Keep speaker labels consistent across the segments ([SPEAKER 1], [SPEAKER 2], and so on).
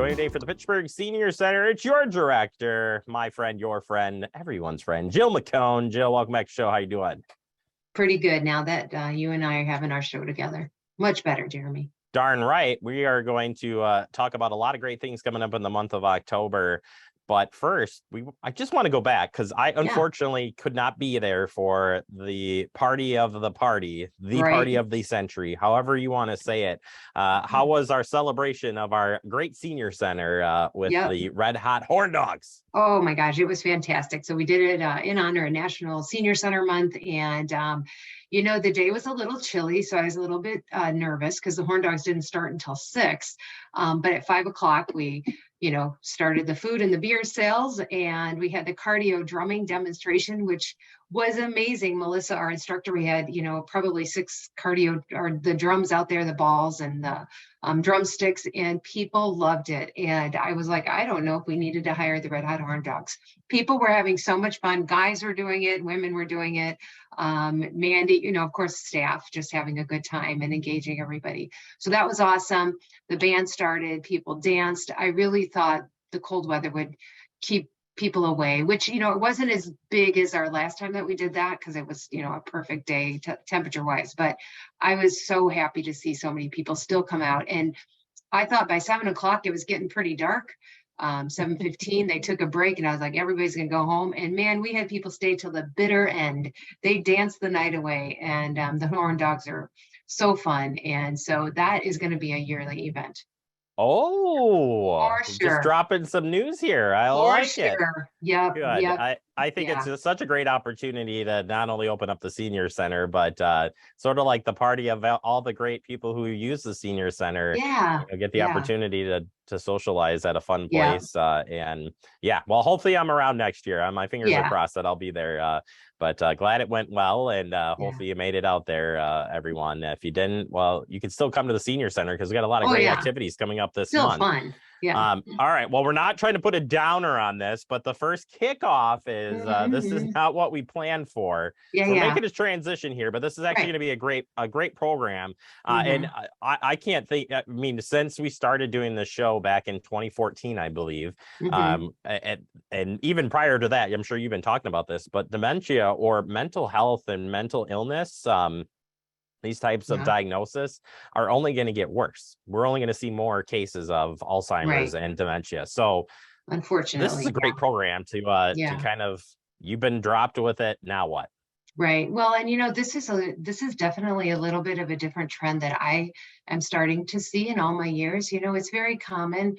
[SPEAKER 1] Joining today for the Fitchburg Senior Center, it's your director, my friend, your friend, everyone's friend, Jill McCone. Jill, welcome back to the show. How you doing?
[SPEAKER 2] Pretty good now that you and I are having our show together. Much better, Jeremy.
[SPEAKER 1] Darn right. We are going to talk about a lot of great things coming up in the month of October. But first, I just want to go back because I unfortunately could not be there for the party of the party, the party of the century, however you want to say it. How was our celebration of our great senior center with the Red Hot Horn Dogs?
[SPEAKER 2] Oh my gosh, it was fantastic. So we did it in honor of National Senior Center Month. And, you know, the day was a little chilly, so I was a little bit nervous because the Horn Dogs didn't start until 6. But at 5 o'clock, we started the food and the beer sales, and we had the cardio drumming demonstration, which was amazing. Melissa, our instructor, we had, probably 6 cardio or the drums out there, the balls and the drumsticks, and people loved it. And I was like, I don't know if we needed to hire the Red Hot Horn Dogs. People were having so much fun. Guys were doing it, women were doing it. Mandy, of course, staff just having a good time and engaging everybody. So that was awesome. The band started, people danced. I really thought the cold weather would keep people away, which, it wasn't as big as our last time that we did that because it was, a perfect day temperature wise. But I was so happy to see so many people still come out. And I thought by 7 o'clock, it was getting pretty dark. 7:15, they took a break and I was like, everybody's going to go home. And man, we had people stay till the bitter end. They danced the night away, and the Horn Dogs are so fun. And so that is going to be a yearly event.
[SPEAKER 1] Oh, just dropping some news here. I like it.
[SPEAKER 2] Yeah.
[SPEAKER 1] Good. I think it's just such a great opportunity to not only open up the senior center, but sort of like the party of all the great people who use the senior center. Get the opportunity to socialize at a fun place. Well, hopefully I'm around next year. My fingers are crossed that I'll be there. But glad it went well, and hopefully you made it out there, everyone. If you didn't, well, you can still come to the senior center because we got a lot of great activities coming up this month.
[SPEAKER 2] Fun.
[SPEAKER 1] All right. Well, we're not trying to put a downer on this, but the first kickoff is this is not what we planned for. So we're making a transition here, but this is actually going to be a great program. And I can't think. I mean, since we started doing the show back in 2014, I believe, and even prior to that, I'm sure you've been talking about this, but dementia or mental health and mental illness. These types of diagnosis are only going to get worse. We're only going to see more cases of Alzheimer's and dementia. So unfortunately, this is a great program to kind of, you've been dropped with it. Now what?
[SPEAKER 2] Right. Well, and this is definitely a little bit of a different trend that I am starting to see in all my years. It's very common,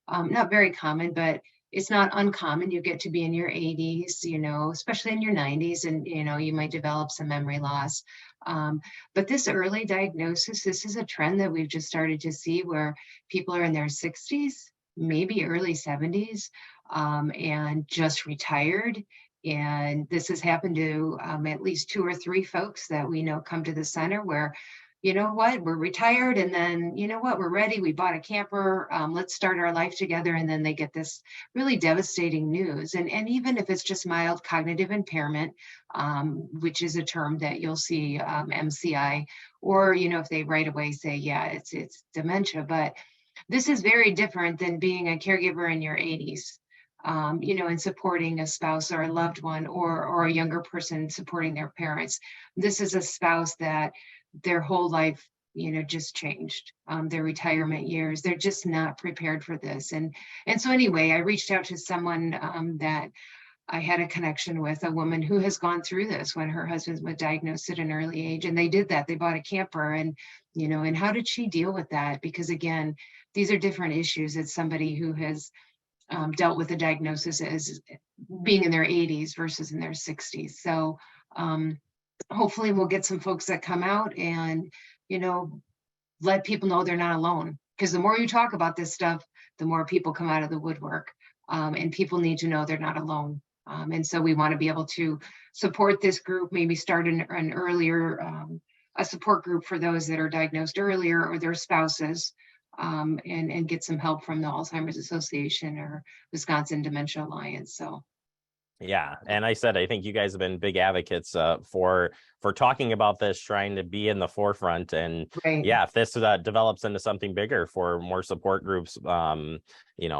[SPEAKER 2] not very common, but it's not uncommon. You get to be in your 80s, especially in your 90s, and, you might develop some memory loss. But this early diagnosis, this is a trend that we've just started to see where people are in their 60s, maybe early 70s, and just retired. And this has happened to at least 2 or 3 folks that we know come to the center where, we're retired, and then, we're ready. We bought a camper. Let's start our life together. And then they get this really devastating news. And even if it's just mild cognitive impairment, which is a term that you'll see MCI, or, if they right away say, it's dementia. But this is very different than being a caregiver in your 80s. And supporting a spouse or a loved one or a younger person supporting their parents. This is a spouse that their whole life, just changed, their retirement years. They're just not prepared for this. And so anyway, I reached out to someone that I had a connection with, a woman who has gone through this when her husband was diagnosed at an early age. And they did that. They bought a camper, and, and how did she deal with that? Because again, these are different issues. It's somebody who has dealt with the diagnosis as being in their 80s versus in their 60s. So hopefully we'll get some folks that come out and, let people know they're not alone. Because the more you talk about this stuff, the more people come out of the woodwork, and people need to know they're not alone. And so we want to be able to support this group, maybe start an earlier, a support group for those that are diagnosed earlier or their spouses. And get some help from the Alzheimer's Association or Wisconsin Dementia Alliance. So
[SPEAKER 1] Yeah, and I think you guys have been big advocates for talking about this, trying to be in the forefront. And
[SPEAKER 2] Right.
[SPEAKER 1] yeah, if this develops into something bigger for more support groups,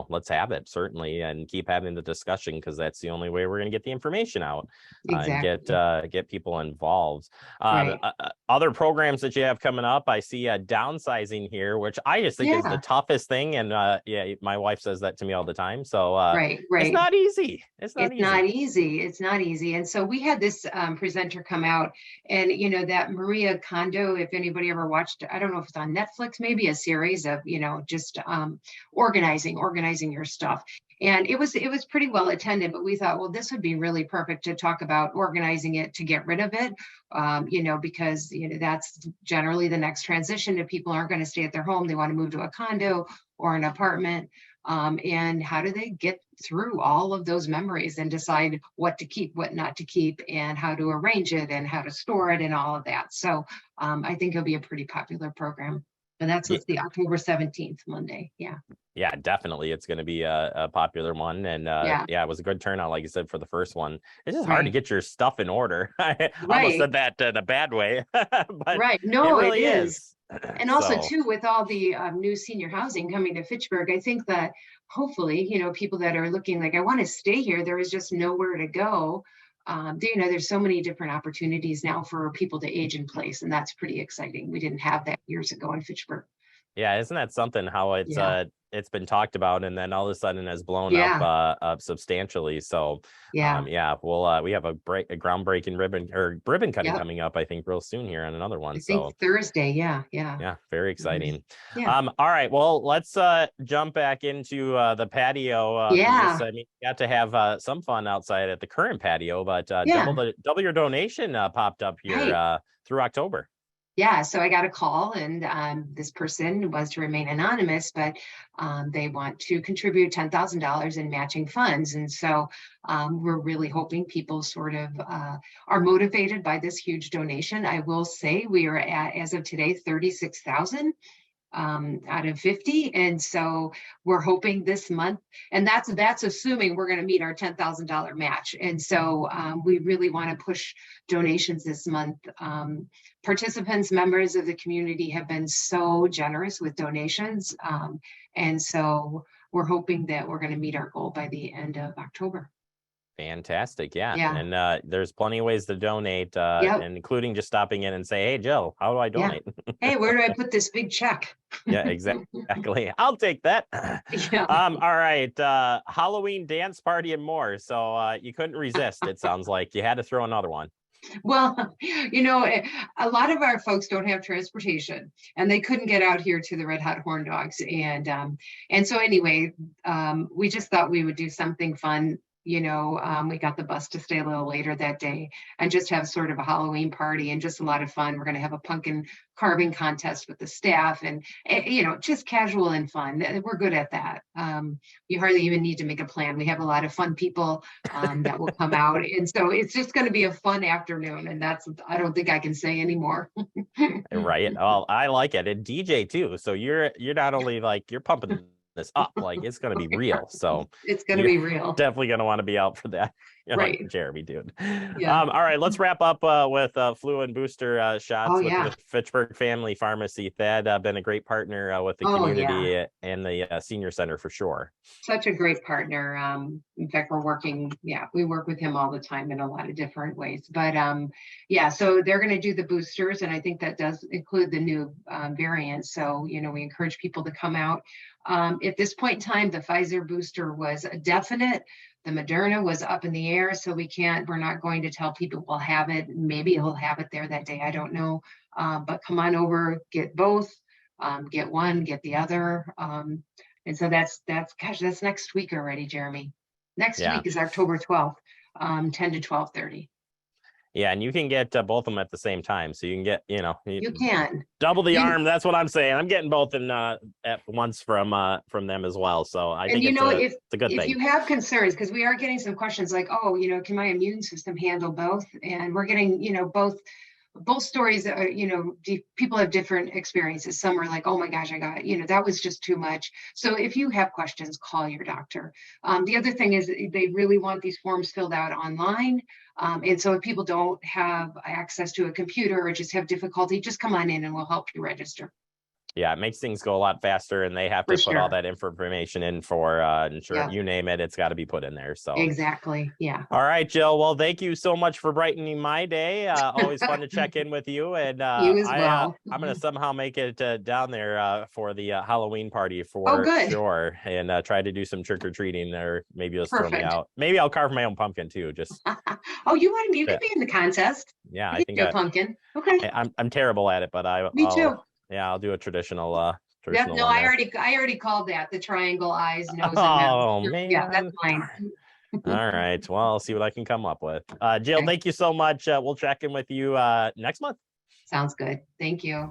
[SPEAKER 1] let's have it, certainly, and keep having the discussion, because that's the only way we're going to get the information out and get people involved.
[SPEAKER 2] Right.
[SPEAKER 1] Other programs that you have coming up, I see downsizing here, which I just think is the toughest thing. And my wife says that to me all the time. So
[SPEAKER 2] Right.
[SPEAKER 1] it's not easy. It's not easy.
[SPEAKER 2] It's not easy. And so we had this presenter come out, and that Maria Kondo, if anybody ever watched, I don't know if it's on Netflix, maybe a series of just organizing your stuff. And it was pretty well attended, but we thought, well, this would be really perfect to talk about organizing it to get rid of it, because that's generally the next transition. If people aren't going to stay at their home, they want to move to a condo or an apartment. And how do they get through all of those memories and decide what to keep, what not to keep, and how to arrange it and how to store it and all of that. So I think it'll be a pretty popular program. And that's the October 17th, Monday. Yeah.
[SPEAKER 1] Yeah, definitely. It's going to be a popular one. And it was a good turnout, like you said, for the first one. It's just hard to get your stuff in order. I almost said that in a bad way, but
[SPEAKER 2] no,
[SPEAKER 1] it really is.
[SPEAKER 2] And also too, with all the new senior housing coming to Fitchburg, I think that hopefully, people that are looking like, I want to stay here, there is just nowhere to go. There's so many different opportunities now for people to age in place, and that's pretty exciting. We didn't have that years ago in Fitchburg.
[SPEAKER 1] Yeah, isn't that something, how it's been talked about and then all of a sudden has blown up substantially. So we have a groundbreaking ribbon cutting coming up, I think, real soon here on another one.
[SPEAKER 2] I think Thursday. Yeah,
[SPEAKER 1] very exciting. All right, well, let's jump back into the patio. You got to have some fun outside at the current patio, but double your donation popped up here through October.
[SPEAKER 2] Yeah, so I got a call, and this person was to remain anonymous, but they want to contribute $10,000 in matching funds. And so we're really hoping people sort of are motivated by this huge donation. I will say we are at, as of today, 36,000 out of 50. And so we're hoping this month, and that's assuming we're going to meet our $10,000 match. And so we really want to push donations this month. Participants, members of the community have been so generous with donations. And so we're hoping that we're going to meet our goal by the end of October.
[SPEAKER 1] Fantastic. Yeah. And there's plenty of ways to donate, and including just stopping in and say, hey, Jill, how do I donate?
[SPEAKER 2] Hey, where do I put this big check?
[SPEAKER 1] Yeah, exactly. I'll take that. All right. Halloween dance party and more. So you couldn't resist. It sounds like you had to throw another one.
[SPEAKER 2] Well, a lot of our folks don't have transportation, and they couldn't get out here to the Red Hot Horn Dogs. And so anyway, we just thought we would do something fun. We got the bus to stay a little later that day and just have sort of a Halloween party and just a lot of fun. We're going to have a pumpkin carving contest with the staff and just casual and fun. We're good at that. You hardly even need to make a plan. We have a lot of fun people that will come out. And so it's just going to be a fun afternoon. And I don't think I can say anymore.
[SPEAKER 1] Right. Well, I like it. And DJ too. So you're not only like you're pumping this up, like it's going to be real. So
[SPEAKER 2] it's going to be real.
[SPEAKER 1] Definitely going to want to be out for that.
[SPEAKER 2] Right.
[SPEAKER 1] Like Jeremy, dude.
[SPEAKER 2] Yeah.
[SPEAKER 1] All right, let's wrap up with flu and booster shots with the Fitchburg Family Pharmacy. Thad been a great partner with the community and the senior center for sure.
[SPEAKER 2] Such a great partner. In fact, we work with him all the time in a lot of different ways. But so they're going to do the boosters, and I think that does include the new variant. So, we encourage people to come out. At this point in time, the Pfizer booster was a definite. The Moderna was up in the air, so we're not going to tell people we'll have it. Maybe he'll have it there that day. I don't know. But come on over, get both, get one, get the other. And so that's next week already, Jeremy. Next week is October 12th, 10 to 12:30.
[SPEAKER 1] Yeah, and you can get both of them at the same time. So you can get,
[SPEAKER 2] you can
[SPEAKER 1] double the arm. That's what I'm saying. I'm getting both in at once from them as well. So I think it's a good thing.
[SPEAKER 2] If you have concerns, because we are getting some questions like, can my immune system handle both? And we're getting, both both stories are, people have different experiences. Some are like, oh my gosh, that was just too much. So if you have questions, call your doctor. The other thing is they really want these forms filled out online. And so if people don't have access to a computer or just have difficulty, just come on in and we'll help you register.
[SPEAKER 1] Yeah, it makes things go a lot faster, and they have to put all that information in for insurance. You name it, it's got to be put in there. So
[SPEAKER 2] exactly. Yeah.
[SPEAKER 1] All right, Jill. Well, thank you so much for brightening my day. Always fun to check in with you. And
[SPEAKER 2] you as well.
[SPEAKER 1] I'm going to somehow make it down there for the Halloween party
[SPEAKER 2] for
[SPEAKER 1] sure, and try to do some trick or treating, or maybe you'll throw me out. Maybe I'll carve my own pumpkin too. Just
[SPEAKER 2] oh, you could be in the contest.
[SPEAKER 1] Yeah, I think
[SPEAKER 2] do a pumpkin. Okay.
[SPEAKER 1] I'm terrible at it, but
[SPEAKER 2] me too.
[SPEAKER 1] Yeah, I'll do a traditional.
[SPEAKER 2] Yep, no, I already called that, the triangle, eyes, nose, and mouth.
[SPEAKER 1] Oh man,
[SPEAKER 2] yeah, that's mine.
[SPEAKER 1] All right, well, I'll see what I can come up with. Jill, thank you so much. We'll check in with you next month.
[SPEAKER 2] Sounds good. Thank you.